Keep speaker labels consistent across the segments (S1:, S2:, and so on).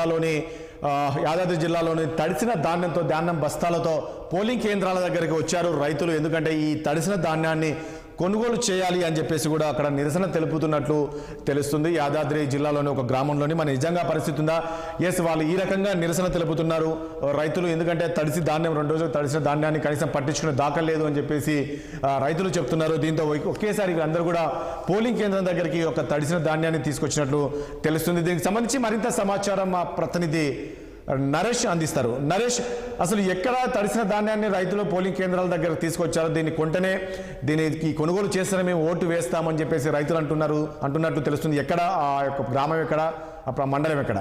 S1: జిల్లాలోని యాదాద్రి జిల్లాలోని తడిసిన ధాన్యం బస్తాలతో పోలింగ్ కేంద్రాల దగ్గరికి వచ్చారు రైతులు. ఎందుకంటే ఈ తడిసిన ధాన్యాన్ని కొనుగోలు చేయాలి అని చెప్పేసి కూడా అక్కడ నిరసన తెలుపుతున్నట్లు తెలుస్తుంది. యాదాద్రి జిల్లాలోని ఒక గ్రామంలోని మన నిజంగా పరిస్థితి ఉందా? ఎస్, వాళ్ళు ఈ రకంగా నిరసన తెలుపుతున్నారు రైతులు. ఎందుకంటే తడిసి ధాన్యం 2 రోజులు తడిసిన ధాన్యాన్ని కనీసం పట్టించుకునే దాఖలేదు అని చెప్పేసి రైతులు చెప్తున్నారు. దీంతో ఒకేసారి అందరూ కూడా పోలింగ్ కేంద్రం దగ్గరికి ఒక తడిసిన ధాన్యాన్ని తీసుకొచ్చినట్లు తెలుస్తుంది. దీనికి సంబంధించి మరింత సమాచారం మా ప్రతినిధి నరేష్ అందిస్తారు. నరేష్, అసలు ఎక్కడ తడిసిన ధాన్యాన్ని రైతులు పోలింగ్ కేంద్రాల దగ్గర తీసుకొచ్చారు? దీన్ని కొంటనే దీనికి కొనుగోలు చేస్తేనే మేము ఓటు వేస్తామని చెప్పేసి రైతులు అంటున్నట్లు తెలుస్తుంది. ఎక్కడ ఆ యొక్క గ్రామం, ఎక్కడ ఆ మండలం ఎక్కడ?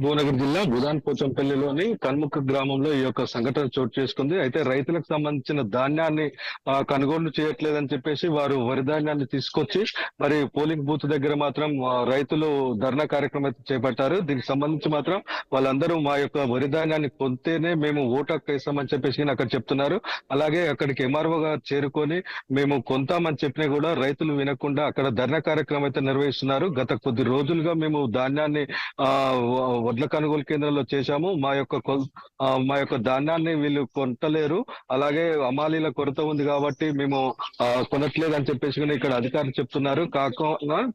S2: భువనగిరి జిల్లా బుధాన్ పోచంపల్లిలోని కన్ముఖ గ్రామంలో ఈ యొక్క సంఘటన చోటు చేసుకుంది. అయితే రైతులకు సంబంధించిన ధాన్యాన్ని కొనుగోలు చేయట్లేదని చెప్పేసి వారు వరి ధాన్యాన్ని తీసుకొచ్చి మరి పోలింగ్ బూత్ దగ్గర మాత్రం రైతులు ధర్నా కార్యక్రమం అయితే చేపట్టారు. దీనికి సంబంధించి మాత్రం వాళ్ళందరూ మా యొక్క వరి ధాన్యాన్ని కొంటేనే మేము ఓటు హక్కు వేస్తామని చెప్పేసి అక్కడ చెప్తున్నారు. అలాగే అక్కడికి ఎంఆర్ఓ గారు చేరుకొని మేము కొంటామని చెప్పినా కూడా రైతులు వినకుండా అక్కడ ధర్నా కార్యక్రమం అయితే నిర్వహిస్తున్నారు. గత కొద్ది రోజులుగా మేము ధాన్యాన్ని వడ్ల కొనుగోలు కేంద్రంలో చేశాము. మా యొక్క ధాన్యాన్ని వీళ్ళు కొంటలేరు, అలాగే అమాలీల కొరత ఉంది కాబట్టి మేము కొనట్లేదు అని చెప్పేసి ఇక్కడ అధికారులు చెప్తున్నారు.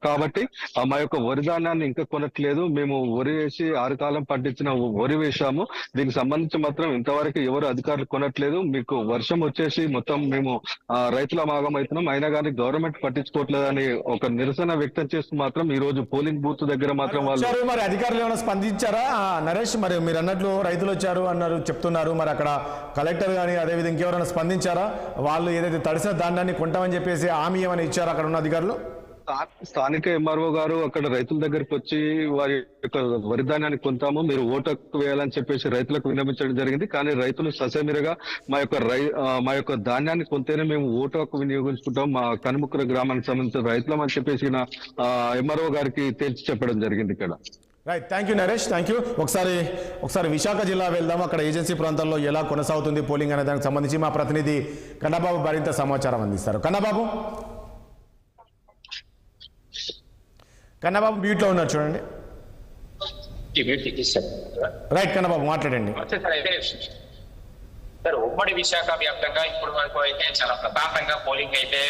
S2: కాబట్టి మా యొక్క వరి ధాన్యాన్ని ఇంకా కొనట్లేదు. మేము వరి వేసి 6 కాలం పండించిన వరి వేశాము. దీనికి సంబంధించి మాత్రం ఇంతవరకు ఎవరు అధికారులు కొనట్లేదు. మీకు వర్షం వచ్చేసి మొత్తం మేము రైతుల భాగం అవుతున్నాం, అయినా కానీ గవర్నమెంట్ పట్టించుకోవట్లేదని ఒక నిరసన వ్యక్తం చేస్తూ మాత్రం ఈ రోజు పోలింగ్ బూత్ దగ్గర మాత్రం వాళ్ళు
S1: మరి అధికారులు ఏమైనా స్పందించారా? నరేష్, మరి మీరు అన్నట్లు రైతులు వచ్చారు చెప్తున్నారు. మరి అక్కడ కలెక్టర్ కానీ అదేవిధంగా ఇంకెవరైనా స్పందించారా? వాళ్ళు ఏదైతే తడిసిన ధాన్యాన్ని కొంటామని చెప్పేసి హామీ ఏమైనా ఇచ్చారా అక్కడ ఉన్న అధికారులు?
S2: స్థానిక ఎంఆర్ఓ గారు అక్కడ రైతుల దగ్గరికి వచ్చి వారి యొక్క వరి ధాన్యాన్ని కొంటాము, మీరు ఓటు హక్కు వేయాలని చెప్పేసి రైతులకు విన్నవించడం జరిగింది. కానీ రైతులు ససేమిరగా మా యొక్క ధాన్యాన్ని కొంటేనే మేము ఓటు హక్కు వినియోగించుకుంటాం, మా కనుముక్కర గ్రామానికి సంబంధించిన రైతులం అని చెప్పేసి ఎంఆర్ఓ గారికి తేల్చి చెప్పడం జరిగింది ఇక్కడ.
S1: Right, thank you Naresh, thank you. ఒకసారి విశాఖ జిల్లా వెళ్దాము. అక్కడ ఏజెన్సీ ప్రాంతాల్లో ఎలా కొనసాగుతుంది పోలింగ్ అనే దానికి సంబంధించి మా ప్రతినిధి కన్నబాబు మరింత సమాచారం అందిస్తారు. కన్నబాబు మ్యూట్లో ఉన్నారు, చూడండి. రైట్ కన్నబాబు, మాట్లాడండి.
S3: సార్, ఉమ్మడి విశాఖ వ్యాప్తంగా ఇప్పుడు వరకు అయితే చాలా ప్రశాంతంగా పోలింగ్ అయితే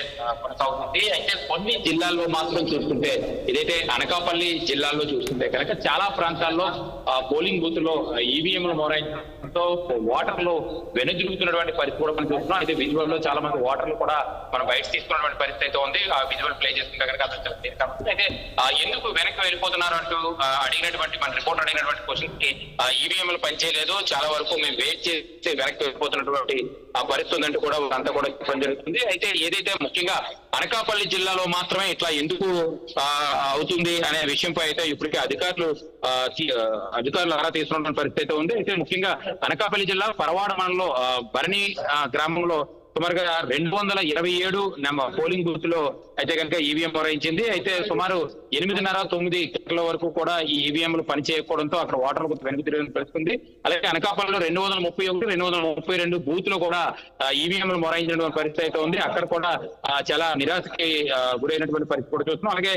S3: కొనసాగుతుంది. అయితే కొన్ని జిల్లాల్లో మాత్రం చూసుకుంటే, ఏదైతే అనకాపల్లి జిల్లాలో చూసుకుంటే కనుక చాలా ప్రాంతాల్లో పోలింగ్ బూత్ లో ఈవీఎంలు మోరాయించడంతో ఓటర్లు వెనుదిరుగుతున్నటువంటి పరిస్థితి కూడా మనం చూస్తున్నాం. అయితే విజువల్ లో చాలా మంది ఓటర్లు కూడా మనం బయట తీసుకున్నటువంటి పరిస్థితి అయితే ఉంది. ఆ విజువల్ ప్లే చేస్తుంటే కనుక అర్థం. అయితే ఎందుకు వెనక్కి వెళ్ళిపోతున్నారు అంటూ అడిగినటువంటి మన రిపోర్ట్ అడిగినటువంటి క్వశ్చన్ కి ఈవీఎంలు పనిచేయలేదు, చాలా వరకు మేము వెయిట్ చేసి వెనక్కి పోతున్నటువంటి ఆ పరిస్థితి అంటూ కూడా అంతా కూడా చెప్పడం జరుగుతుంది. అయితే ఏదైతే ముఖ్యంగా అనకాపల్లి జిల్లాలో మాత్రమే ఇట్లా ఎందుకు అవుతుంది అనే విషయంపై అయితే ఇప్పటికే అధికారులు ఆరా తీసుకున్న పరిస్థితి అయితే ఉంది. అయితే ముఖ్యంగా అనకాపల్లి జిల్లా పరవాడ మండలంలో భరణి గ్రామంలో సుమారుగా 227 పోలింగ్ బూత్ లో అయితే కనుక ఈవీఎం మొరాయించింది. అయితే సుమారు 8:30-9 గంటల వరకు కూడా ఈ ఈవీఎంలు పనిచేయకపోవడంతో అక్కడ ఓటర్లు వెనుక తిరిగిన పరిస్థితుంది. అలాగే అనకాపల్లిలో 231, 232 బూత్ లో కూడా ఈవీఎంలు మొరాయించినటువంటి పరిస్థితి అయితే ఉంది. అక్కడ కూడా చాలా నిరాశకి గురైనటువంటి పరిస్థితి కూడా చూస్తున్నాం. అలాగే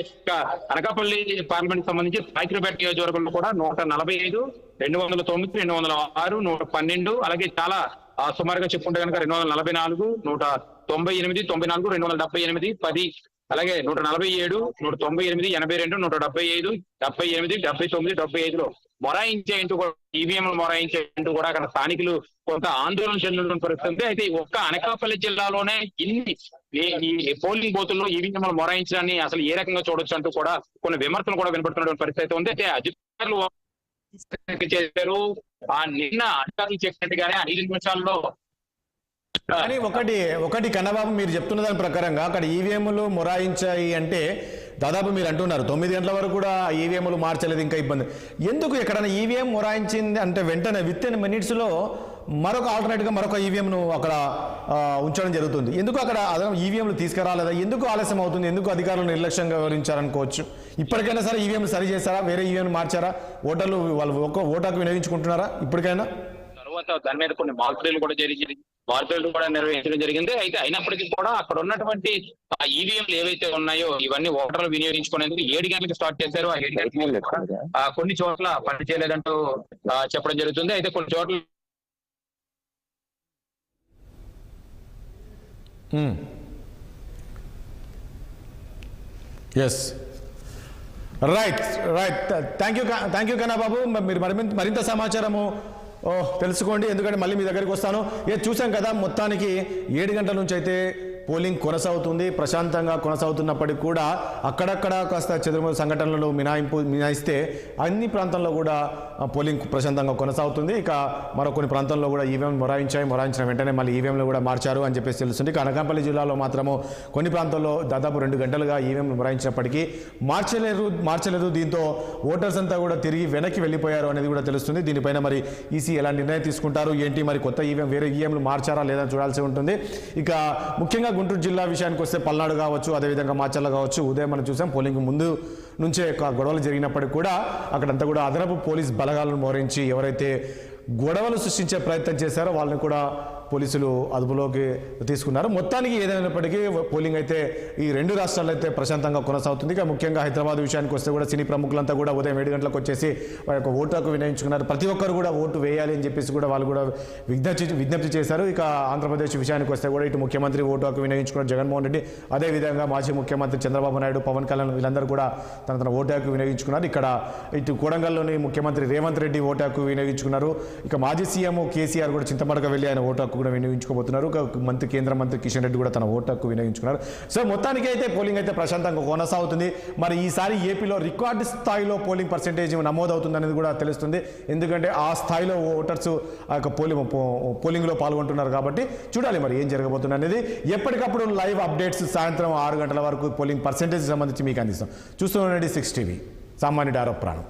S3: అనకాపల్లి పార్లమెంట్ సంబంధించి పాకిరిపేట నియోజకవర్గంలో కూడా 145, 209, 206, 112 అలాగే చాలా సుమారుగా చెప్పుకుంటే కనుక 244, 198, 94, 278, 10 అలాగే 147, 198, 82, 175, 78, 79, 75లో మొరాయించేంటూ కూడా ఈవీఎంలు మొరాయించేంటూ కూడా అక్కడ స్థానికులు కొంత ఆందోళన చెందినటువంటి పరిస్థితి. అయితే ఒక్క అనకాపల్లి జిల్లాలోనే ఇన్ని ఈ పోలింగ్ బూతుల్లో ఈవీఎంలు మొరాయించడాన్ని అసలు ఏ రకంగా చూడొచ్చు అంటూ కూడా కొన్ని విమర్శలు కూడా వినపడుతున్నటువంటి పరిస్థితి ఉంది. అయితే అధికారులు చేశారు, నిన్న అధికారులు చెప్పినట్టుగానే 5 నిమిషాల్లో.
S1: కానీ ఒకటి కన్నబాబు, మీరు చెప్తున్న దాని ప్రకారంగా అక్కడ ఈవీఎంలు మొరాయించాయి అంటే దాదాపు మీరు అంటున్నారు 9 గంటల వరకు కూడా ఈవీఎంలు మార్చలేదు, ఇంకా ఇబ్బంది. ఎందుకు ఎక్కడైనా ఈవీఎం మొరాయించింది అంటే వెంటనే విత్-ఇన్ మినిట్స్లో మరొక ఆల్టర్నేట్గా మరొక ఈవీఎంను అక్కడ ఉంచడం జరుగుతుంది? ఎందుకు అక్కడ అదనం ఈవీఎంలు తీసుకురాలేదా? ఎందుకు ఆలస్యం అవుతుంది? ఎందుకు అధికారులు నిర్లక్ష్యంగా వివరించారనుకోవచ్చు. ఇప్పటికైనా సరే ఈవీఎంలు సరి చేస్తారా? వేరే ఈవీఎం మార్చారా? ఓటర్లు వాళ్ళు ఓటు హక్కు వినియోగించుకుంటున్నారా ఇప్పటికైనా?
S3: తర్వాత దాని మీద కొన్ని మార్పులు కూడా జరిగింది. మార్పులు కూడా నిర్వహించడం జరిగింది. అయితే అయినప్పటికీ కూడా అక్కడ ఉన్నటువంటి ఈవీఎంలు ఏవైతే ఉన్నాయో ఇవన్నీ ఓటర్లు వినియోగించుకునేందుకు 7 గంటలకు స్టార్ట్ చేశారు. ఆ 7 గంటలకు కొన్ని చోట్ల పని చేయలేదంటూ చెప్పడం జరుగుతుంది. అయితే కొన్ని చోట్ల
S1: ఎస్ రైట్ థ్యాంక్ యూ కన్నా బాబు. మీరు మరింత సమాచారము తెలుసుకోండి, ఎందుకంటే మళ్ళీ మీ దగ్గరికి వస్తాను. చూసాం కదా, మొత్తానికి 7 గంటల నుంచి అయితే పోలింగ్ కొనసాగుతుంది. ప్రశాంతంగా కొనసాగుతున్నప్పటికీ కూడా అక్కడక్కడ కాస్త చెదురుమదురు సంఘటనలు మినాయిస్తే అన్ని ప్రాంతాల్లో కూడా పోలింగ్ ప్రశాంతంగా కొనసాగుతుంది. ఇక మరో కొన్ని ప్రాంతాల్లో కూడా ఈవీఎం మొరాయించిన వెంటనే మళ్ళీ ఈవీఎంలు కూడా మార్చారు అని చెప్పేసి తెలుస్తుంది. ఇక అనకాపల్లి జిల్లాలో మాత్రము కొన్ని ప్రాంతాల్లో దాదాపు 2 గంటలుగా ఈవీఎంలు మొరాయించినప్పటికీ మార్చలేదు. దీంతో ఓటర్స్ అంతా కూడా తిరిగి వెనక్కి వెళ్ళిపోయారు అనేది కూడా తెలుస్తుంది. దీనిపైన మరి ఈసీ ఎలా నిర్ణయం తీసుకుంటారు ఏంటి, మరి కొత్త ఈవీఎం వేరే ఈవీఎంలు మార్చారా లేదా చూడాల్సి ఉంటుంది. ఇక ముఖ్యంగా గుంటూరు జిల్లా విషయానికి వస్తే పల్నాడు కావచ్చు, అదేవిధంగా మాచర్ల కావచ్చు, ఉదయం మనం చూసాం పోలింగ్ ముందు నుంచే గొడవలు జరిగినప్పటికీ కూడా అక్కడంతా కూడా అదనపు పోలీస్ బలగాలను మోహరించి ఎవరైతే గొడవలు సృష్టించే ప్రయత్నం చేశారో వాళ్ళని కూడా పోలీసులు అదుపులోకి తీసుకున్నారు. మొత్తానికి ఏదైనప్పటికీ పోలింగ్ అయితే ఈ 2 రాష్ట్రాల్లో అయితే ప్రశాంతంగా కొనసాగుతుంది. ఇక ముఖ్యంగా హైదరాబాద్ విషయానికి వస్తే కూడా సినీ ప్రముఖులంతా కూడా ఉదయం 7 గంటలకు వచ్చేసి వారి యొక్క ఓటు హక్కు వినియోగించుకున్నారు. ప్రతి ఒక్కరు కూడా ఓటు వేయాలి అని చెప్పేసి కూడా వాళ్ళు కూడా విజ్ఞప్తి చేశారు. ఇక ఆంధ్రప్రదేశ్ విషయానికి వస్తే కూడా ఇటు ముఖ్యమంత్రి ఓటు హక్కు వినియోగించుకున్నారు జగన్మోహన్ రెడ్డి, అదేవిధంగా మాజీ ముఖ్యమంత్రి చంద్రబాబు నాయుడు, పవన్ కళ్యాణ్ వీళ్ళందరూ కూడా తన ఓటు హక్కు వినియోగించుకున్నారు. ఇక్కడ ఇటు కొడంగల్లోని ముఖ్యమంత్రి రేవంత్ రెడ్డి ఓటు హక్కు వినియోగించుకున్నారు. ఇక మాజీ సీఎం కేసీఆర్ కూడా చింతమడక వెళ్ళి ఆయన ఓటు హక్కు కూడా వినియోగించుకోబోతున్నారు. కేంద్ర మంత్రి కిషన్ రెడ్డి కూడా తన ఓటు హక్కు వినియోగించుకున్నారు. సో మొత్తానికి అయితే పోలింగ్ అయితే ప్రశాంతంగా కొనసాగుతుంది. మరి ఈసారి ఏపీలో రికార్డు స్థాయిలో పోలింగ్ పర్సెంటేజ్ నమోదవుతుంది అనేది కూడా తెలుస్తుంది. ఎందుకంటే ఆ స్థాయిలో ఓటర్స్ ఆ యొక్క పోలింగ్లో పాల్గొంటున్నారు కాబట్టి చూడాలి మరి ఏం జరగబోతుంది అనేది. ఎప్పటికప్పుడు లైవ్ అప్డేట్స్ సాయంత్రం 6 గంటల వరకు పోలింగ్ పర్సెంటేజ్ సంబంధించి మీకు అందిస్తాం. చూస్తూ ఉండండి 6 టీవీ, సామాన్యుడి ఆరో ప్రాణం.